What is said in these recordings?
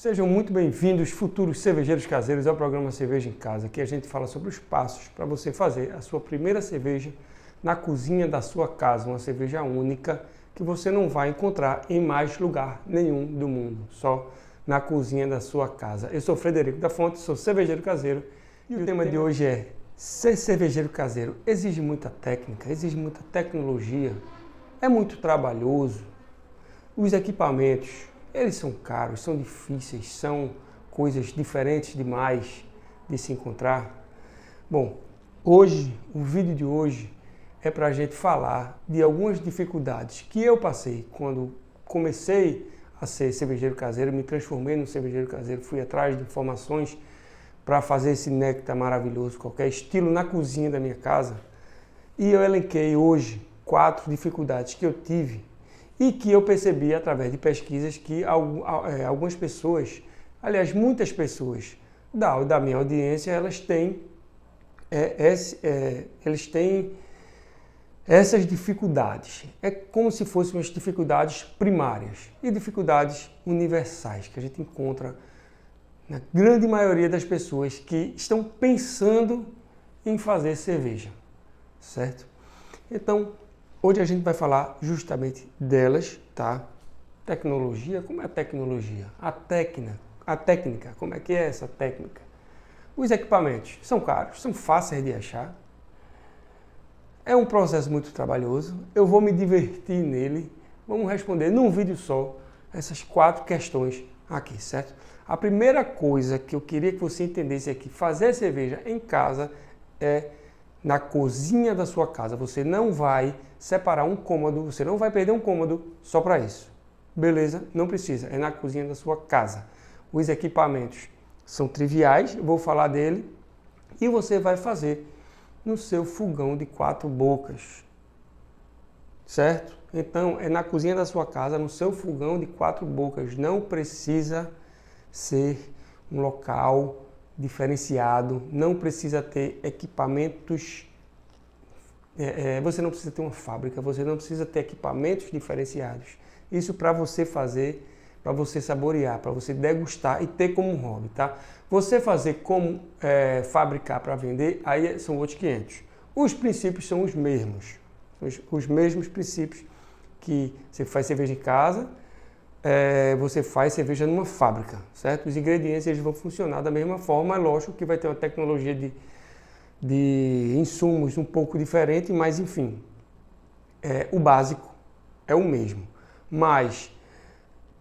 Sejam muito bem-vindos, futuros cervejeiros caseiros, ao programa Cerveja em Casa. Aqui a gente fala sobre os passos para você fazer a sua primeira cerveja na cozinha da sua casa. Uma cerveja única que você não vai encontrar em mais lugar nenhum do mundo, só na cozinha da sua casa. Eu sou Frederico da Fonte, sou cervejeiro caseiro e o tema de hoje é: ser cervejeiro caseiro exige muita técnica, exige muita tecnologia, é muito trabalhoso. Os equipamentos, eles são caros, são difíceis, são coisas diferentes demais de se encontrar. Bom, hoje, o vídeo de hoje é para a gente falar de algumas dificuldades que eu passei quando comecei a ser cervejeiro caseiro, me transformei num cervejeiro caseiro, fui atrás de informações para fazer esse néctar maravilhoso, qualquer estilo na cozinha da minha casa. E eu elenquei hoje 4 dificuldades que eu tive e que eu percebi através de pesquisas que algumas pessoas, aliás, muitas pessoas da minha audiência, eles têm essas dificuldades. É como se fossem as dificuldades primárias e dificuldades universais que a gente encontra na grande maioria das pessoas que estão pensando em fazer cerveja, certo? Então, hoje a gente vai falar justamente delas, tá? Tecnologia, como é a tecnologia? A técnica, como é que é essa técnica? Os equipamentos são caros, são fáceis de achar. É um processo muito trabalhoso, eu vou me divertir nele. Vamos responder num vídeo só essas 4 questões aqui, certo? A primeira coisa que eu queria que você entendesse é que fazer cerveja em casa é na cozinha da sua casa. Você não vai separar um cômodo, você não vai perder um cômodo só para isso. Beleza? Não precisa, é na cozinha da sua casa. Os equipamentos são triviais, eu vou falar dele, e você vai fazer no seu fogão de 4 bocas, certo? Então, é na cozinha da sua casa, no seu fogão de 4 bocas. Não precisa ser um local diferenciado, não precisa ter equipamentos, você não precisa ter uma fábrica, você não precisa ter equipamentos diferenciados. Isso para você fazer, para você saborear, para você degustar e ter como um hobby, tá? Você fazer como fabricar para vender, aí são outros 500. Os princípios são os mesmos, os mesmos princípios que você faz cerveja em casa, você faz cerveja numa fábrica, certo? Os ingredientes eles vão funcionar da mesma forma, é lógico que vai ter uma tecnologia de insumos um pouco diferente, mas enfim, o básico é o mesmo. Mas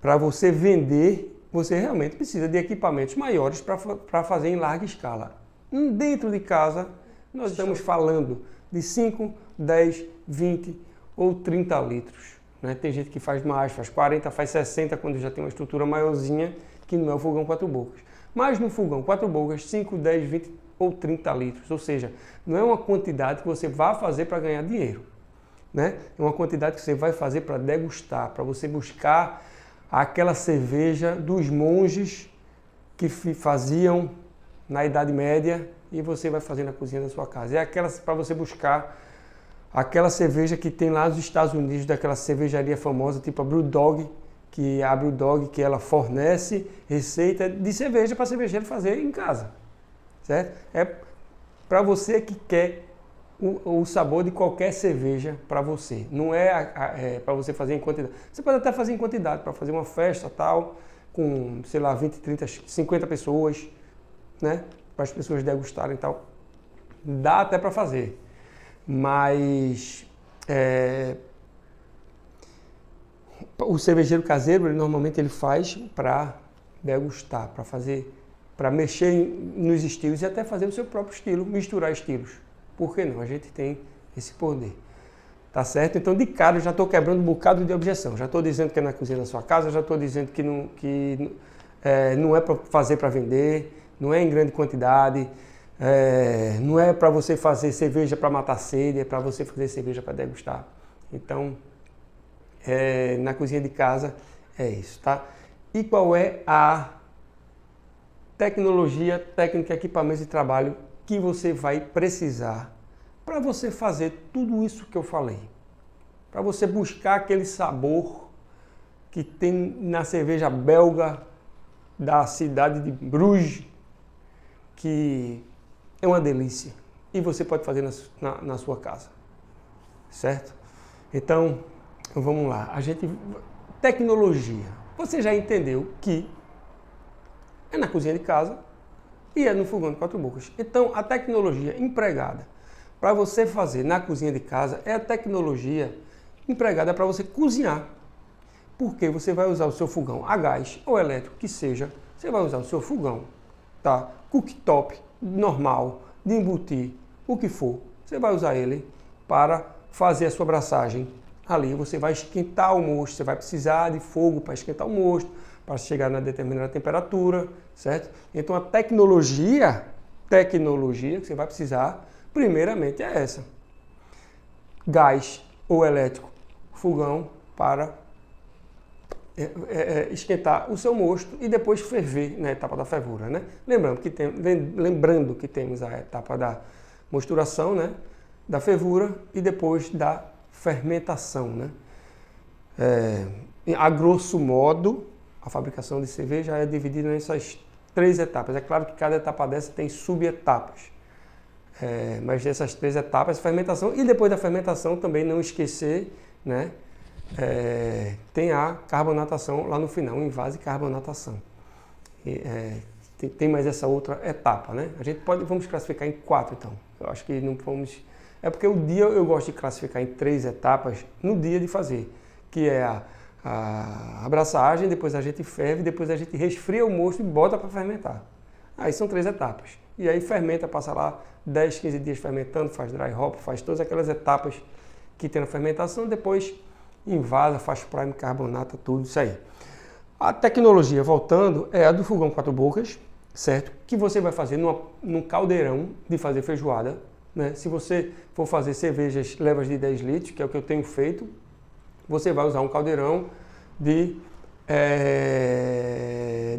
para você vender, você realmente precisa de equipamentos maiores para fazer em larga escala. Dentro de casa, nós estamos falando de 5, 10, 20 ou 30 litros. Tem gente que faz mais, faz 40, faz 60 quando já tem uma estrutura maiorzinha, que não é o fogão 4 bocas. Mas no fogão 4 bocas, 5, 10, 20 ou 30 litros. Ou seja, não é uma quantidade que você vai fazer para ganhar dinheiro. É uma quantidade que você vai fazer para degustar, para você buscar aquela cerveja dos monges que faziam na Idade Média e você vai fazer na cozinha da sua casa. É aquela para você buscar aquela cerveja que tem lá nos Estados Unidos, daquela cervejaria famosa, tipo a Brewdog, que a Brewdog, que ela fornece receita de cerveja para cervejeiro fazer em casa, certo? É para você que quer o sabor de qualquer cerveja para você. Não é para você fazer em quantidade. Você pode até fazer em quantidade, para fazer uma festa tal, com, sei lá, 20, 30, 50 pessoas, né? Para as pessoas degustarem e tal. Dá até para fazer. Mas o cervejeiro caseiro, normalmente ele faz para degustar, para fazer, para mexer nos estilos e até fazer o seu próprio estilo, misturar estilos. Por que não? A gente tem esse poder. Tá certo? Então, de cara, eu já estou quebrando um bocado de objeção. Já estou dizendo que é na cozinha da sua casa, já estou dizendo que não é para fazer para vender, não é em grande quantidade, não é para você fazer cerveja para matar sede, é para você fazer cerveja para degustar. Então, na cozinha de casa é isso, tá? E qual é a tecnologia, técnica, equipamentos de trabalho que você vai precisar para você fazer tudo isso que eu falei? Para você buscar aquele sabor que tem na cerveja belga da cidade de Bruges, que é uma delícia. E você pode fazer na sua casa, certo? Então, vamos lá. Tecnologia. Você já entendeu que é na cozinha de casa e é no fogão de 4 bocas. Então, a tecnologia empregada para você fazer na cozinha de casa é a tecnologia empregada para você cozinhar. Porque você vai usar o seu fogão a gás ou elétrico, que seja, você vai usar o seu fogão, tá? Cooktop, normal, de embutir, o que for. Você vai usar ele para fazer a sua braçagem. Ali você vai esquentar o mosto, você vai precisar de fogo para esquentar o mosto, para chegar na determinada temperatura, certo? Então a tecnologia que você vai precisar, primeiramente é essa. Gás ou elétrico, fogão para esquentar o seu mosto e depois ferver na etapa da fervura, né? Lembrando que temos a etapa da mosturação, né? Da fervura e depois da fermentação, né? A grosso modo, a fabricação de cerveja é dividida nessas 3 etapas. É claro que cada etapa dessa tem subetapas. Mas dessas 3 etapas, fermentação e depois da fermentação também não esquecer, né? Tem a carbonatação lá no final, invase e carbonatação. Tem mais essa outra etapa, né? Vamos classificar em 4 então. Eu acho que não vamos... É porque o dia eu gosto de classificar em 3 etapas no dia de fazer, que é a abraçagem, depois a gente ferve, depois a gente resfria o mosto e bota para fermentar. Aí são 3 etapas. E aí fermenta, passa lá 10, 15 dias fermentando, faz dry hop, faz todas aquelas etapas que tem na fermentação, depois invasa, faz prime, carbonata, tudo isso aí. A tecnologia, voltando, é a do fogão 4 bocas, certo? Que você vai fazer num caldeirão de fazer feijoada, né? Se você for fazer cervejas levas de 10 litros, que é o que eu tenho feito, você vai usar um caldeirão de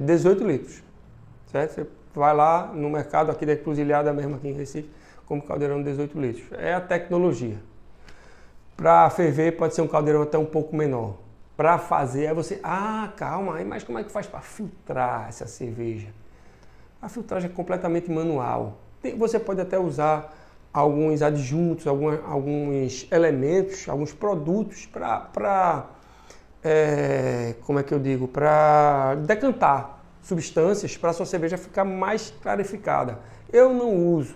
18 litros, certo? Você vai lá no mercado aqui da Encruzilhada mesmo, aqui em Recife, como caldeirão de 18 litros. É a tecnologia. Para ferver pode ser um caldeirão até um pouco menor. Para fazer, aí você... calma aí, mas como é que faz para filtrar essa cerveja? A filtragem é completamente manual. Você pode até usar alguns adjuntos, alguns elementos, alguns produtos para decantar substâncias para a sua cerveja ficar mais clarificada. Eu não uso,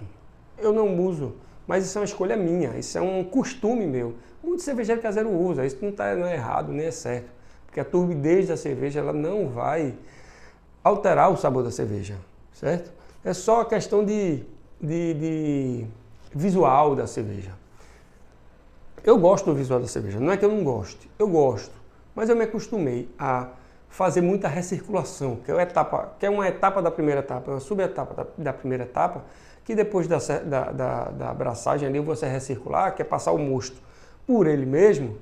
mas isso é uma escolha minha, isso é um costume meu. Muito cervejeiro caseiro usa, isso não é errado, nem é certo, porque a turbidez da cerveja ela não vai alterar o sabor da cerveja, certo? É só a questão de visual da cerveja. Eu gosto do visual da cerveja, não é que eu não goste, eu gosto, mas eu me acostumei a fazer muita recirculação, que é uma etapa da primeira etapa, uma subetapa da primeira etapa, que depois da abraçagem ali você recircular, que é passar o mosto por ele mesmo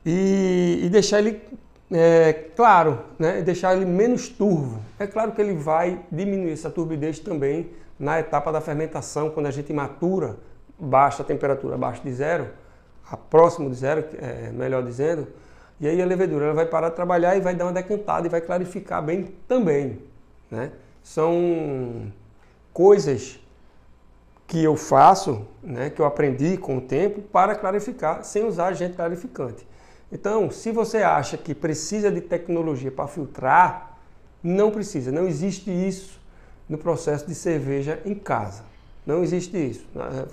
e deixar ele claro, né? Deixar ele menos turvo. É claro que ele vai diminuir essa turbidez também na etapa da fermentação, quando a gente matura, baixa a temperatura abaixo de zero, próximo de zero, melhor dizendo, e aí a levedura ela vai parar de trabalhar e vai dar uma decantada e vai clarificar bem também, né? São coisas que eu faço, né, que eu aprendi com o tempo para clarificar sem usar agente clarificante. Então, se você acha que precisa de tecnologia para filtrar, não precisa, não existe isso no processo de cerveja em casa. Não existe isso.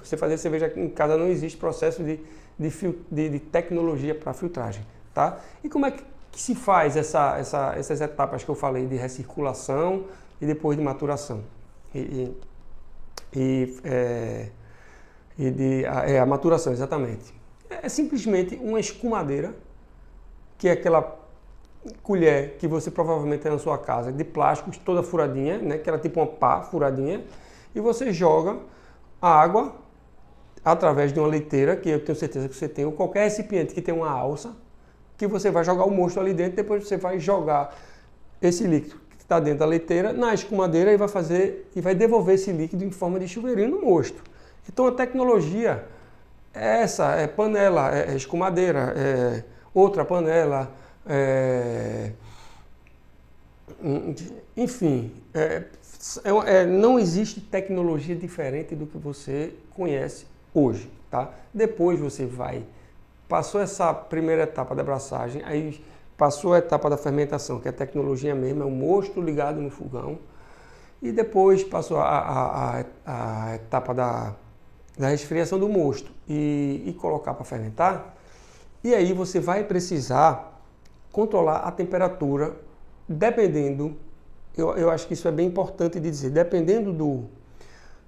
Você fazer cerveja em casa não existe processo de tecnologia para filtragem, tá? E como é que se faz essas etapas que eu falei de recirculação e depois de maturação? A maturação, exatamente. É simplesmente uma escumadeira, que é aquela colher que você provavelmente tem na sua casa, de plástico, toda furadinha, né? Que era tipo uma pá furadinha, e você joga a água através de uma leiteira, que eu tenho certeza que você tem, ou qualquer recipiente que tem uma alça, que você vai jogar o mosto ali dentro, depois você vai jogar esse líquido que está dentro da leiteira na escumadeira e vai devolver esse líquido em forma de chuveirinho no mosto. Então a tecnologia é essa, é panela, é escumadeira, é outra panela, Enfim, não existe tecnologia diferente do que você conhece hoje, tá? Depois você passou essa primeira etapa da abraçagem, aí passou a etapa da fermentação, que é a tecnologia mesmo, é o mosto ligado no fogão, e depois passou a etapa da resfriação do mosto e colocar para fermentar, e aí você vai precisar controlar a temperatura, dependendo, eu acho que isso é bem importante de dizer, dependendo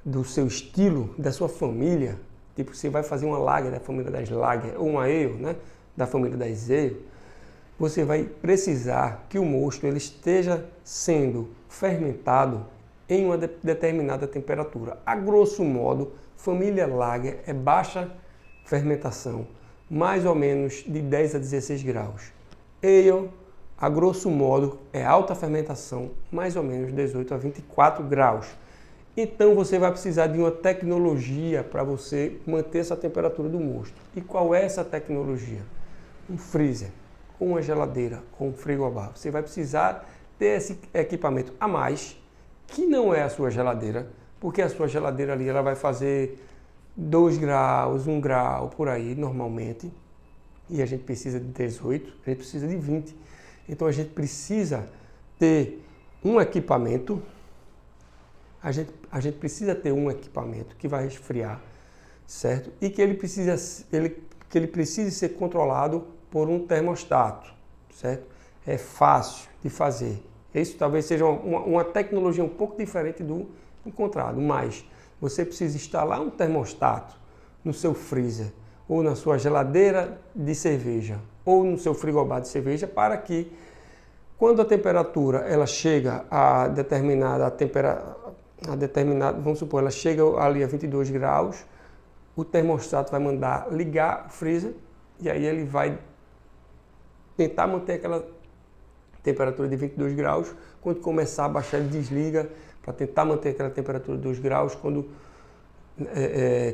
do seu estilo, da sua família, tipo, você vai fazer uma lager da família das lager, ou uma ale, né, da família das ale, você vai precisar que o mosto ele esteja sendo fermentado em uma determinada temperatura. A grosso modo, família lager é baixa fermentação, mais ou menos de 10 a 16 graus. Ale, a grosso modo, é alta fermentação, mais ou menos 18 a 24 graus. Então você vai precisar de uma tecnologia para você manter essa temperatura do mosto. E qual é essa tecnologia? Um freezer, ou uma geladeira, ou um frigobar. Você vai precisar ter esse equipamento a mais, que não é a sua geladeira, porque a sua geladeira ali ela vai fazer 2 graus, 1 grau, por aí, normalmente. E a gente precisa de 18, a gente precisa de 20. Então a gente precisa ter um equipamento, a gente precisa ter um equipamento que vai resfriar, certo? E que ele precise ser controlado por um termostato, certo? É fácil de fazer. Isso talvez seja uma tecnologia um pouco diferente do encontrado, mas você precisa instalar um termostato no seu freezer, ou na sua geladeira de cerveja, ou no seu frigobar de cerveja, para que quando a temperatura ela chega a determinada vamos supor, ela chega ali a 22 graus, o termostato vai mandar ligar o freezer e aí ele vai tentar manter aquela temperatura de 22 graus. Quando começar a baixar, ele desliga para tentar manter aquela temperatura de 2 graus. Quando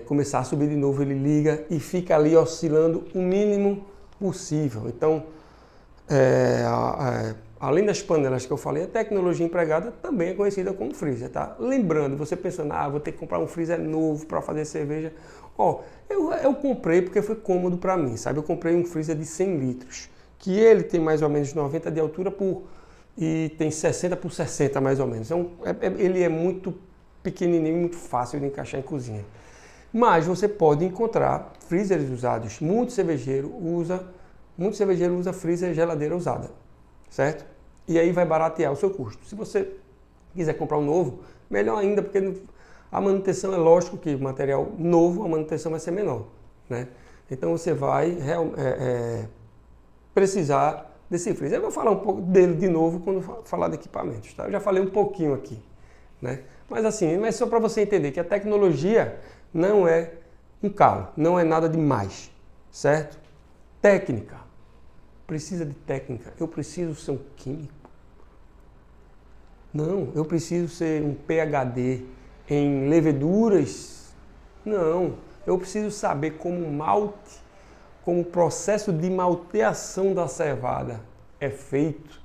começar a subir de novo, ele liga e fica ali oscilando o mínimo possível. Então, além das panelas que eu falei, a tecnologia empregada também é conhecida como freezer, tá? Lembrando, você pensando, vou ter que comprar um freezer novo para fazer cerveja. Eu comprei porque foi cômodo para mim, sabe? Eu comprei um freezer de 100 litros, que ele tem mais ou menos 90 de altura e tem 60 por 60 mais ou menos. Então, ele é muito pequenininho, muito fácil de encaixar em cozinha. Mas você pode encontrar freezers usados. Muito cervejeiro usa freezer geladeira usada, certo? E aí vai baratear o seu custo. Se você quiser comprar um novo, melhor ainda, porque a manutenção é lógico que material novo, a manutenção vai ser menor, né? Então você vai precisar desse freezer. Eu vou falar um pouco dele de novo quando falar de equipamentos, tá? Eu já falei um pouquinho aqui, né? Mas só para você entender que a tecnologia não é um calo, não é nada demais, certo? Técnica. Precisa de técnica. Eu preciso ser um químico? Não, eu preciso ser um PhD em leveduras? Não, eu preciso saber como o processo de malteação da cevada é feito.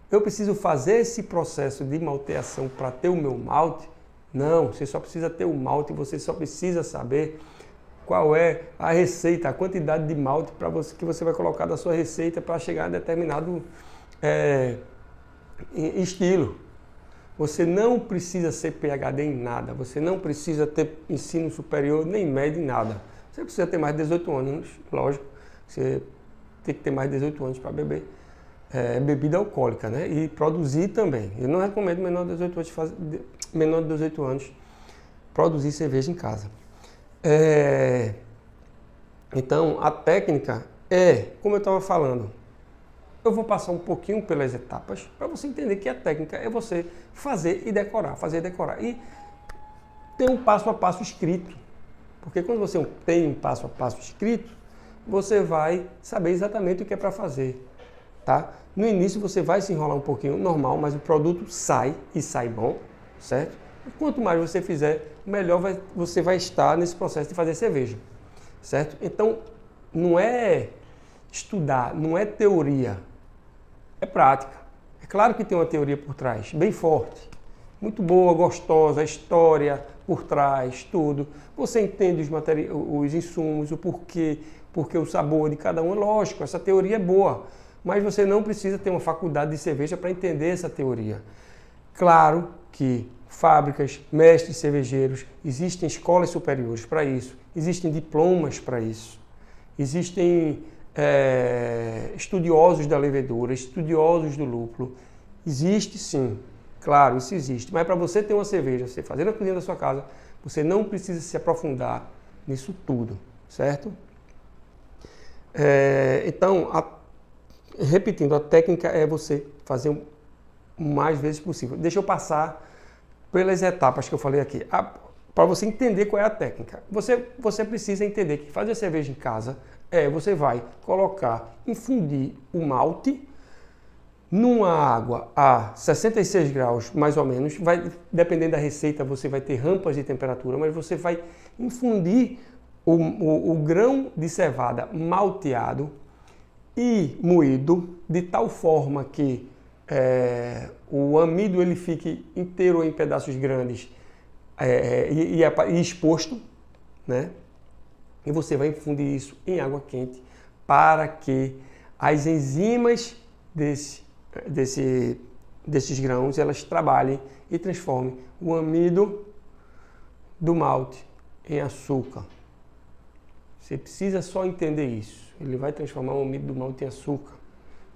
Eu preciso fazer esse processo de malteação para ter o meu malte? Não, você só precisa ter o malte, você só precisa saber qual é a receita, a quantidade de malte que você vai colocar da sua receita para chegar a determinado estilo. Você não precisa ser PhD em nada, você não precisa ter ensino superior nem médio em nada. Você precisa ter mais de 18 anos, lógico, você tem que ter mais de 18 anos para beber bebida alcoólica, né? E produzir também. Eu não recomendo menor de 18 anos produzir cerveja em casa. Então, a técnica como eu estava falando, eu vou passar um pouquinho pelas etapas para você entender que a técnica é você fazer e decorar. E ter um passo a passo escrito. Porque quando você tem um passo a passo escrito, você vai saber exatamente o que é para fazer, tá? No início você vai se enrolar um pouquinho, normal, mas o produto sai e sai bom, certo? E quanto mais você fizer, melhor você vai estar nesse processo de fazer cerveja, certo? Então, não é estudar, não é teoria, é prática, é Claro que tem uma teoria por trás, bem forte, muito boa, gostosa, a história por trás, tudo. Você entende os insumos, o porquê, porque o sabor de cada um é lógico, essa teoria é boa, mas você não precisa ter uma faculdade de cerveja para entender essa teoria. Claro que fábricas, mestres cervejeiros, existem escolas superiores para isso, existem diplomas para isso, existem estudiosos da levedura, estudiosos do lúpulo. Existe sim, claro, isso existe. Mas para você ter uma cerveja, você fazer na cozinha da sua casa, você não precisa se aprofundar nisso tudo, certo? Então, repetindo, a técnica é você fazer o mais vezes possível. Deixa eu passar pelas etapas que eu falei aqui. Para você entender qual é a técnica. Você precisa entender que fazer cerveja em casa você vai colocar, infundir o malte numa água a 66 graus, mais ou menos. Dependendo da receita, você vai ter rampas de temperatura, mas você vai infundir o grão de cevada malteado e moído de tal forma que o amido ele fique inteiro em pedaços grandes e exposto, né? E você vai infundir isso em água quente para que as enzimas desses grãos elas trabalhem e transformem o amido do malte em açúcar. Você precisa só entender isso. Ele vai transformar o amido do malte em açúcar,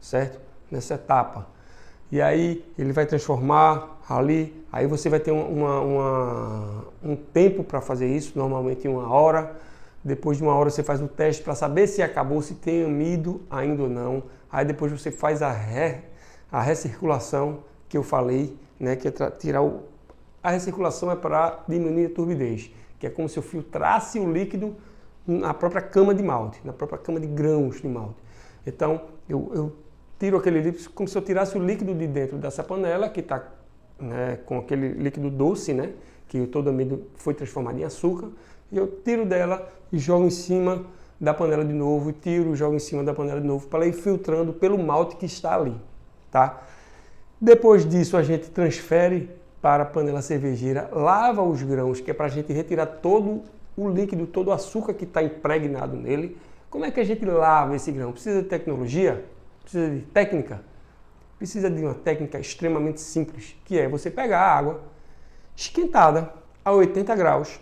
certo? Nessa etapa. E aí ele vai transformar ali, aí você vai ter um tempo para fazer isso, normalmente 1 hora. Depois de 1 hora você faz o teste para saber se acabou, se tem amido ainda ou não. Aí depois você faz a recirculação que eu falei, né? Que é tirar a recirculação é para diminuir a turbidez, que é como se eu filtrasse o líquido na própria cama de malte, na própria cama de grãos de malte. Então eu tiro aquele líquido como se eu tirasse o líquido de dentro dessa panela que está, né, com aquele líquido doce, né, que todo amido foi transformado em açúcar, e eu tiro dela e jogo em cima da panela de novo, e tiro e jogo em cima da panela de novo, para ela ir filtrando pelo malte que está ali, tá? Depois disso a gente transfere para a panela cervejeira, lava os grãos, que é para a gente retirar todo o líquido, todo o açúcar que está impregnado nele. Como é que a gente lava esse grão? Precisa de tecnologia? Precisa de técnica? Precisa de uma técnica extremamente simples, que é você pegar a água esquentada a 80 graus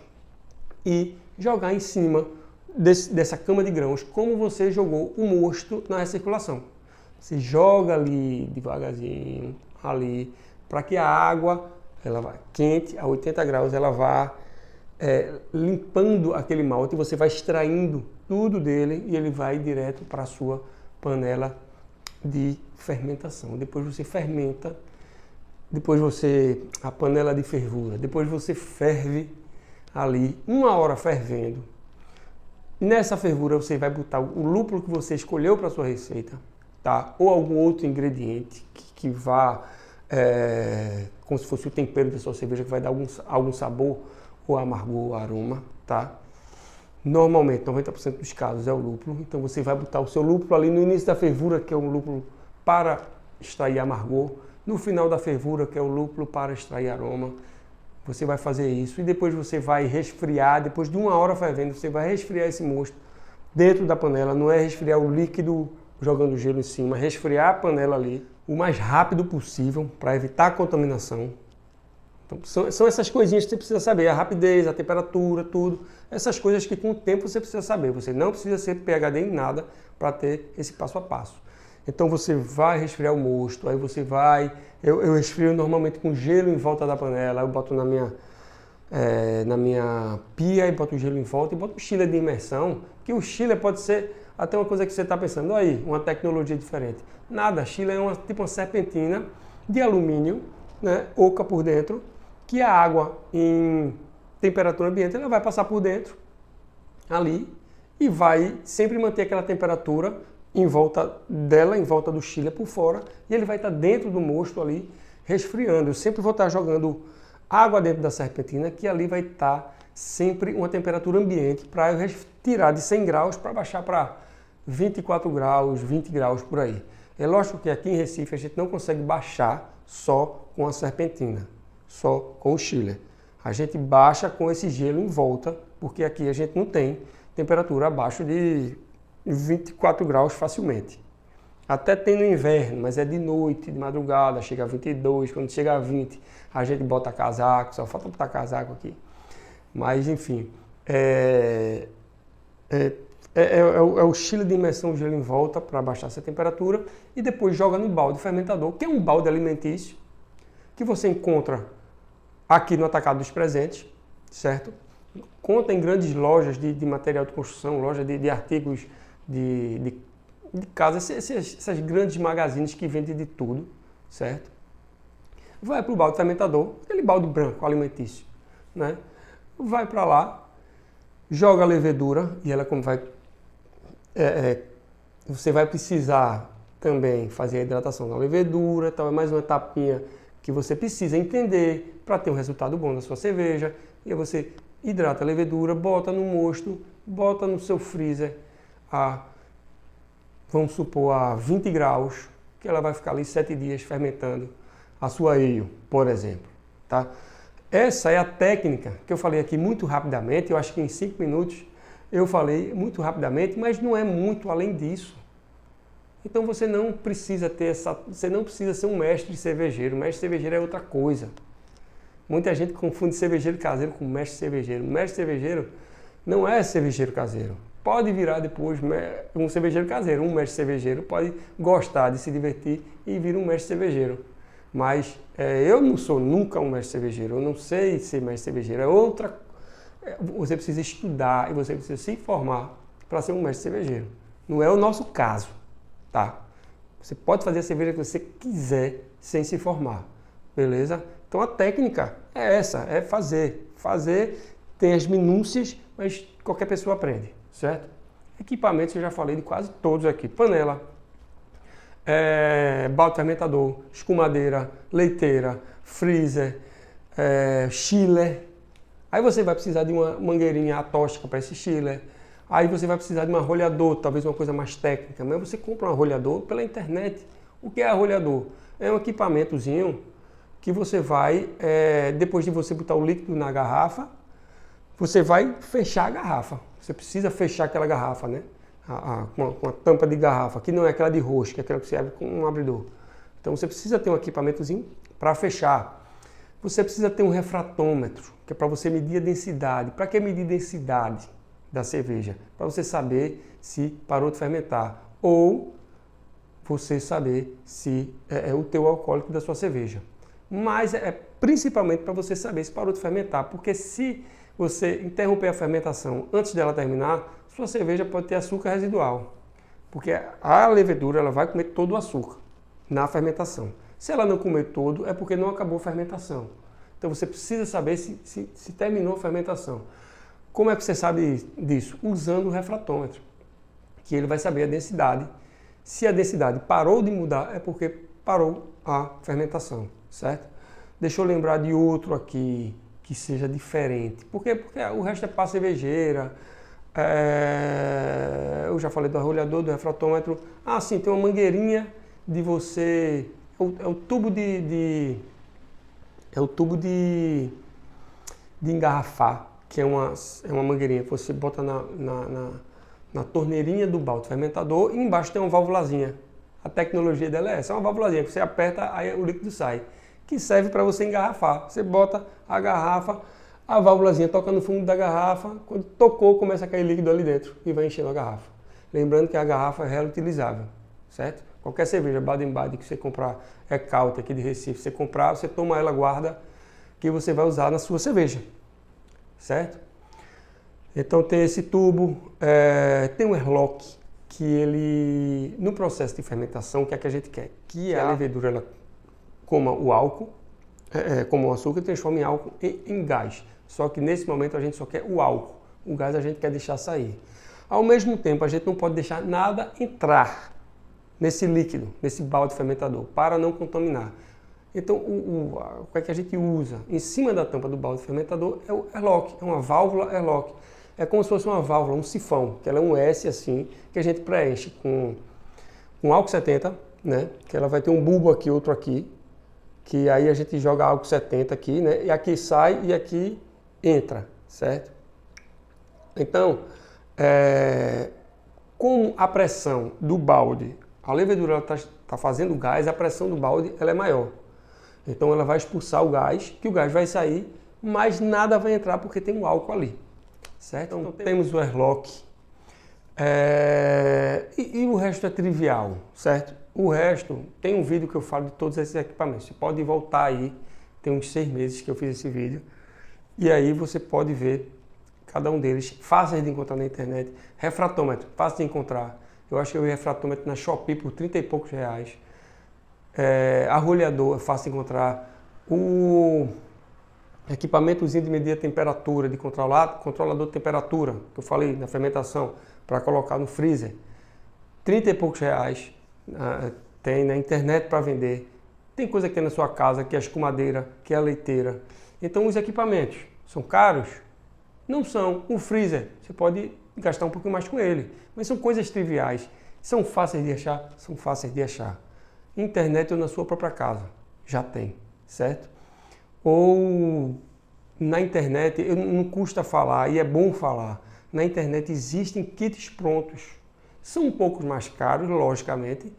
e jogar em cima dessa cama de grãos, como você jogou o mosto na recirculação. Você joga ali devagarzinho, ali, para que a água ela vai quente a 80 graus, ela vá limpando aquele malte, você vai extraindo tudo dele e ele vai direto para a sua panela de fermentação. Depois você fermenta, depois a panela de fervura, depois você ferve ali 1 hora fervendo. Nessa fervura você vai botar o lúpulo que você escolheu para sua receita, tá? Ou algum outro ingrediente que vá como se fosse o tempero da sua cerveja, que vai dar algum sabor ou amargor ou aroma, tá? Normalmente, 90% dos casos é o lúpulo, então você vai botar o seu lúpulo ali no início da fervura, que é um lúpulo para extrair amargor, no final da fervura, que é o lúpulo para extrair aroma. Você vai fazer isso e depois você vai resfriar, depois de 1 hora fervendo, você vai resfriar esse mosto dentro da panela, não é resfriar o líquido jogando gelo em cima, é resfriar a panela ali o mais rápido possível para evitar a contaminação. Então, são essas coisinhas que você precisa saber, a rapidez, a temperatura, tudo. Essas coisas que com o tempo você precisa saber. Você não precisa ser PhD em nada para ter esse passo a passo. Então você vai resfriar o mosto, aí você vai... Eu resfrio normalmente com gelo em volta da panela, eu boto na minha pia e boto o gelo em volta e boto o chiller de imersão, que o chiller pode ser até uma coisa que você está pensando, aí, uma tecnologia diferente. Nada, chiller é tipo uma serpentina de alumínio, né, oca por dentro, que a água em temperatura ambiente ela vai passar por dentro ali e vai sempre manter aquela temperatura em volta dela, em volta do chiller por fora, e ele vai estar dentro do mosto ali resfriando. Eu sempre vou estar jogando água dentro da serpentina, que ali vai estar sempre uma temperatura ambiente para eu tirar de 100 graus para baixar para 24 graus, 20 graus por aí. É lógico que aqui em Recife a gente não consegue baixar só com a serpentina, só com o chiller. A gente baixa com esse gelo em volta, porque aqui a gente não tem temperatura abaixo de 24 graus facilmente. Até tem no inverno, mas é de noite, de madrugada, chega a 22, quando chega a 20 a gente bota casaco, só falta botar casaco aqui. Mas enfim, é o chiller de imersão, o gelo em volta para baixar essa temperatura e depois joga no balde fermentador, que é um balde alimentício que você encontra aqui no Atacado dos Presentes, certo? Conta em grandes lojas de material de construção, loja de artigos de casa, essas grandes magazines que vendem de tudo, certo? Vai para o balde fermentador, aquele balde branco alimentício, né? Vai para lá, joga a levedura e ela como vai... você vai precisar também fazer a hidratação da levedura, então é mais uma etapinha que você precisa entender para ter um resultado bom na sua cerveja. E aí você hidrata a levedura, bota no mosto, bota no seu freezer vamos supor, a 20 graus, que ela vai ficar ali 7 dias fermentando a sua ale, por exemplo, tá? Essa é a técnica que eu falei aqui muito rapidamente, eu acho que em 5 minutos eu falei muito rapidamente, mas não é muito além disso. Então você não precisa você não precisa ser um mestre cervejeiro. Mestre cervejeiro é outra coisa. Muita gente confunde cervejeiro caseiro com mestre cervejeiro. Mestre cervejeiro não é cervejeiro caseiro. Pode virar depois um cervejeiro caseiro. Um mestre cervejeiro pode gostar de se divertir e vir um mestre cervejeiro. Mas eu não sou nunca um mestre cervejeiro. Eu não sei ser mestre cervejeiro. É outra. Você precisa estudar e você precisa se informar para ser um mestre cervejeiro. Não é o nosso caso. Tá? Você pode fazer a cerveja que você quiser sem se formar, beleza? Então a técnica é essa, é fazer. Fazer tem as minúcias, mas qualquer pessoa aprende, certo? Equipamentos eu já falei de quase todos aqui. Panela, balde fermentador, escumadeira, leiteira, freezer, chiller. Aí você vai precisar de uma mangueirinha atóstica para esse chiller. Aí você vai precisar de um arrolhador, talvez uma coisa mais técnica, mas você compra um arrolhador pela internet. O que é arrolhador? É um equipamentozinho que você vai, depois de você botar o líquido na garrafa, você vai fechar a garrafa. Você precisa fechar aquela garrafa, né? Com a tampa de garrafa, que não é aquela de rosca, é aquela que você abre com um abridor. Então você precisa ter um equipamentozinho para fechar. Você precisa ter um refratômetro, que é para você medir a densidade. Para que medir densidade da cerveja? Para você saber se parou de fermentar ou você saber se é o teu alcoólico da sua cerveja. Mas é principalmente para você saber se parou de fermentar, porque se você interromper a fermentação antes dela terminar, sua cerveja pode ter açúcar residual, porque a levedura ela vai comer todo o açúcar na fermentação. Se ela não comer todo, é porque não acabou a fermentação. Então você precisa saber se terminou a fermentação. Como é que você sabe disso? Usando o refratômetro, que ele vai saber a densidade. Se a densidade parou de mudar, é porque parou a fermentação, certo? Deixa eu lembrar de outro aqui que seja diferente. Por quê? Porque o resto é pá cervejeira. Eu já falei do arrolhador, do refratômetro. Ah, sim, tem uma mangueirinha de você... É o tubo de engarrafar, que é uma mangueirinha que você bota na torneirinha do balde fermentador e embaixo tem uma válvulazinha. A tecnologia dela é essa, é uma válvulazinha que você aperta, aí o líquido sai, que serve para você engarrafar. Você bota a garrafa, a válvulazinha toca no fundo da garrafa, quando tocou começa a cair líquido ali dentro e vai enchendo a garrafa. Lembrando que a garrafa é reutilizável, certo? Qualquer cerveja Baden-Baden que você comprar, Caute aqui de Recife, você comprar, você toma ela, guarda, que você vai usar na sua cerveja, certo? Então tem esse tubo, tem um airlock, que ele, no processo de fermentação, o que é que a gente quer? Que a levedura ela coma o álcool, coma o açúcar e transforma em álcool em gás. Só que nesse momento a gente só quer o álcool, o gás a gente quer deixar sair. Ao mesmo tempo a gente não pode deixar nada entrar nesse líquido, nesse balde fermentador, para não contaminar. Então, o que é que a gente usa? Em cima da tampa do balde fermentador é o airlock, é uma válvula airlock. É como se fosse uma válvula, um sifão, que ela é um S assim, que a gente preenche com álcool 70, né? Que ela vai ter um bulbo aqui, outro aqui, que aí a gente joga álcool 70 aqui, né? E aqui sai e aqui entra, certo? Então, como a pressão do balde, a levedura está fazendo gás, a pressão do balde ela é maior. Então ela vai expulsar o gás, que o gás vai sair, mas nada vai entrar porque tem um álcool ali, certo? Então temos o airlock, e o resto é trivial, certo? O resto, tem um vídeo que eu falo de todos esses equipamentos, você pode voltar aí, tem uns 6 meses que eu fiz esse vídeo, e aí você pode ver cada um deles, fáceis de encontrar na internet. Refratômetro, fácil de encontrar. Eu acho que eu vi refratômetro na Shopee por 30 e poucos reais. Arrolhador, é fácil de encontrar. O equipamentozinho de medir a temperatura, de controlador de temperatura, que eu falei na fermentação, para colocar no freezer. 30 e poucos reais. Tem na internet para vender. Tem coisa que tem na sua casa, que é a escumadeira, que é a leiteira. Então os equipamentos são caros? Não são. O freezer, você pode gastar um pouquinho mais com ele. Mas são coisas triviais. São fáceis de achar? São fáceis de achar. Internet ou na sua própria casa. Já tem, certo? Ou na internet, não custa falar, e é bom falar. Na internet existem kits prontos. São um pouco mais caros, logicamente.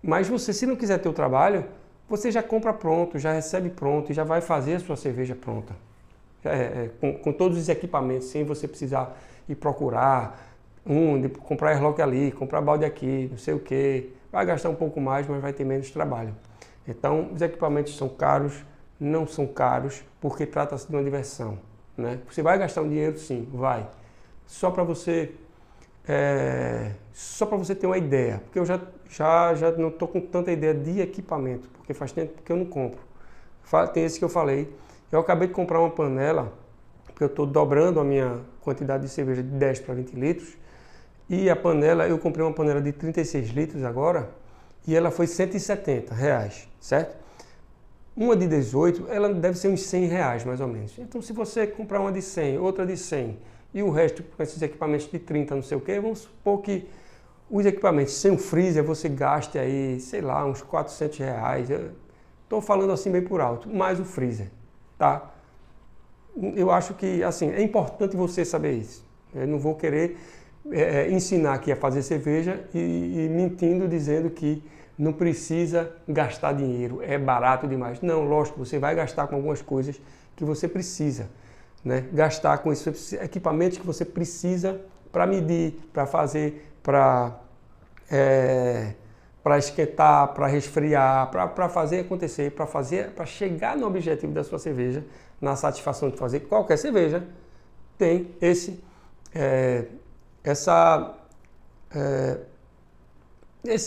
Mas você, se não quiser ter o trabalho, você já compra pronto, já recebe pronto e já vai fazer a sua cerveja pronta. Com todos os equipamentos, sem você precisar ir procurar comprar airlock ali, comprar balde aqui, não sei o que. Vai gastar um pouco mais, mas vai ter menos trabalho. Então, os equipamentos são caros, não são caros, porque trata-se de uma diversão, né? Você vai gastar um dinheiro, sim, vai. Só para você ter uma ideia, porque eu já não estou com tanta ideia de equipamento, porque faz tempo que eu não compro. Tem esse que eu falei. Eu acabei de comprar uma panela, porque eu estou dobrando a minha quantidade de cerveja de 10 para 20 litros. E a panela, eu comprei uma panela de 36 litros agora, e ela foi R$170, certo? Uma de 18, ela deve ser uns R$100 mais ou menos. Então se você comprar uma de 100, outra de 100, e o resto com esses equipamentos de 30, não sei o que, vamos supor que os equipamentos sem o freezer você gaste aí, sei lá, uns R$400. Estou falando assim bem por alto, mais o freezer. Tá? Eu acho que assim, é importante você saber isso. Eu não vou querer ensinar aqui a fazer cerveja e mentindo dizendo que não precisa gastar dinheiro, é barato demais. Não, lógico, você vai gastar com algumas coisas que você precisa, né? Gastar com esses equipamentos que você precisa para medir, para fazer, para esquentar, para resfriar, para fazer acontecer, para chegar no objetivo da sua cerveja, na satisfação de fazer qualquer cerveja, tem esse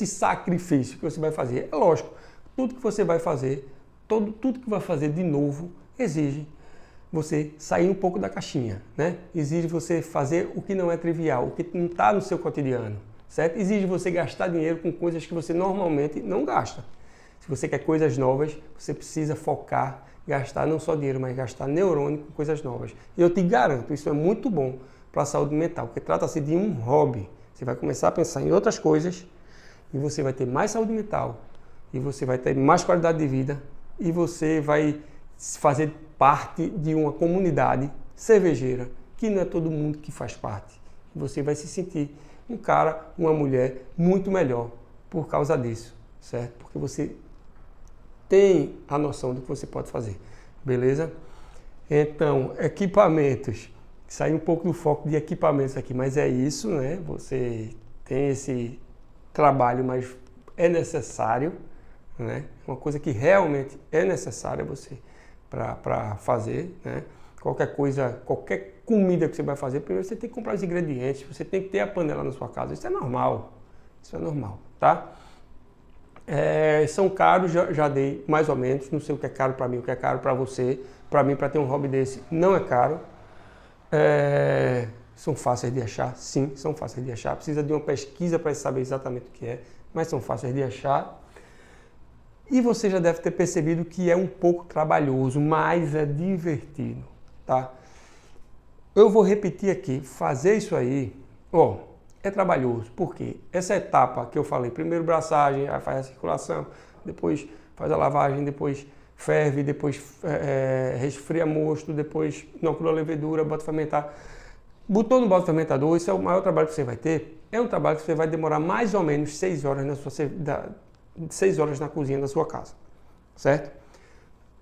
sacrifício que você vai fazer. É lógico, tudo que você vai fazer, tudo que vai fazer de novo, exige você sair um pouco da caixinha, né? Exige você fazer o que não é trivial, o que não está no seu cotidiano. Certo? Exige você gastar dinheiro com coisas que você normalmente não gasta. Se você quer coisas novas, você precisa focar, gastar não só dinheiro, mas gastar neurônio com coisas novas. E eu te garanto, isso é muito bom para a saúde mental, porque trata-se de um hobby. Você vai começar a pensar em outras coisas e você vai ter mais saúde mental, e você vai ter mais qualidade de vida, e você vai fazer parte de uma comunidade cervejeira, que não é todo mundo que faz parte. Você vai se sentir um cara, uma mulher muito melhor por causa disso, certo? Porque você tem a noção do que você pode fazer, beleza? Então, equipamentos, sair um pouco do foco de equipamentos aqui, mas é isso, né? Você tem esse trabalho, mas é necessário, né? Uma coisa que realmente é necessária você para fazer, né? Qualquer coisa, qualquer comida que você vai fazer, primeiro você tem que comprar os ingredientes, você tem que ter a panela na sua casa, isso é normal, tá? São caros, já dei mais ou menos, não sei o que é caro para mim, o que é caro para você. Para mim, para ter um hobby desse, não é caro. São fáceis de achar, sim, são fáceis de achar, precisa de uma pesquisa para saber exatamente o que é, mas são fáceis de achar. E você já deve ter percebido que é um pouco trabalhoso, mas é divertido. Tá? eu vou repetir aqui, fazer isso aí, ó, é trabalhoso. Por quê? Essa etapa que eu falei, primeiro braçagem, aí faz a circulação, depois faz a lavagem, depois ferve, depois resfria mosto, depois inocula a levedura, bota fermentar. Botou no balde fermentador, esse é o maior trabalho que você vai ter. É um trabalho que você vai demorar mais ou menos 6 horas 6 horas na cozinha da sua casa, certo?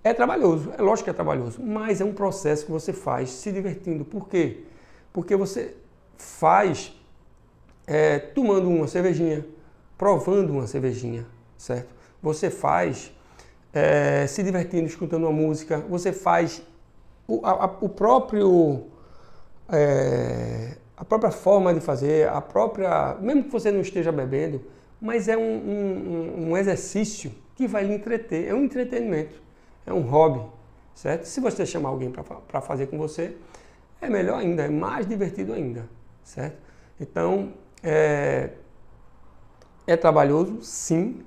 É trabalhoso, é lógico que é trabalhoso, mas é um processo que você faz se divertindo. Por quê? Porque você faz tomando uma cervejinha, provando uma cervejinha, certo? Você faz se divertindo, escutando uma música, você faz o próprio... a própria forma de fazer, mesmo que você não esteja bebendo, mas é um exercício que vai lhe entreter, é um entretenimento, é um hobby, certo? Se você chamar alguém para fazer com você, é melhor ainda, é mais divertido ainda, certo? Então, é trabalhoso, sim,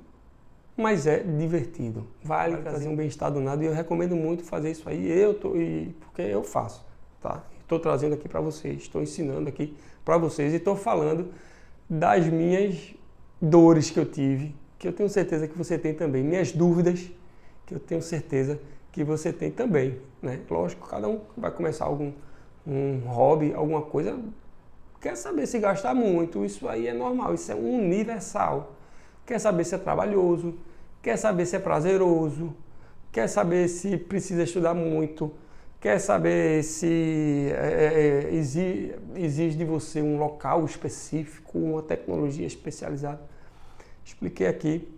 mas é divertido, vale trazer um bem-estar danado e eu recomendo muito fazer isso aí, porque eu faço, tá? Estou trazendo aqui para vocês, estou ensinando aqui para vocês e estou falando das minhas dores que eu tive, que eu tenho certeza que você tem também, minhas dúvidas, que eu tenho certeza que você tem também, né? Lógico, cada um vai começar um hobby, alguma coisa, quer saber se gastar muito, isso aí é normal, isso é universal. Quer saber se é trabalhoso, quer saber se é prazeroso, quer saber se precisa estudar muito, quer saber se exige de você um local específico, uma tecnologia especializada. Expliquei aqui,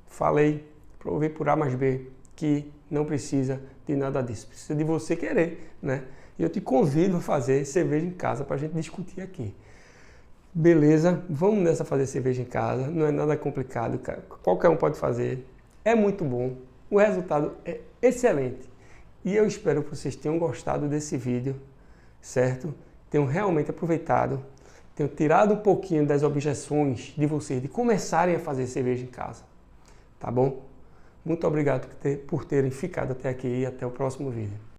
falei, provei por A mais B, que não precisa de nada disso. Precisa de você querer, né? E eu te convido a fazer cerveja em casa para a gente discutir aqui. Beleza? Vamos nessa fazer cerveja em casa. Não é nada complicado, cara. Qualquer um pode fazer. É muito bom. O resultado é excelente. E eu espero que vocês tenham gostado desse vídeo, certo? Tenham realmente aproveitado, tenham tirado um pouquinho das objeções de vocês de começarem a fazer cerveja em casa, tá bom? Muito obrigado por terem ficado até aqui e até o próximo vídeo.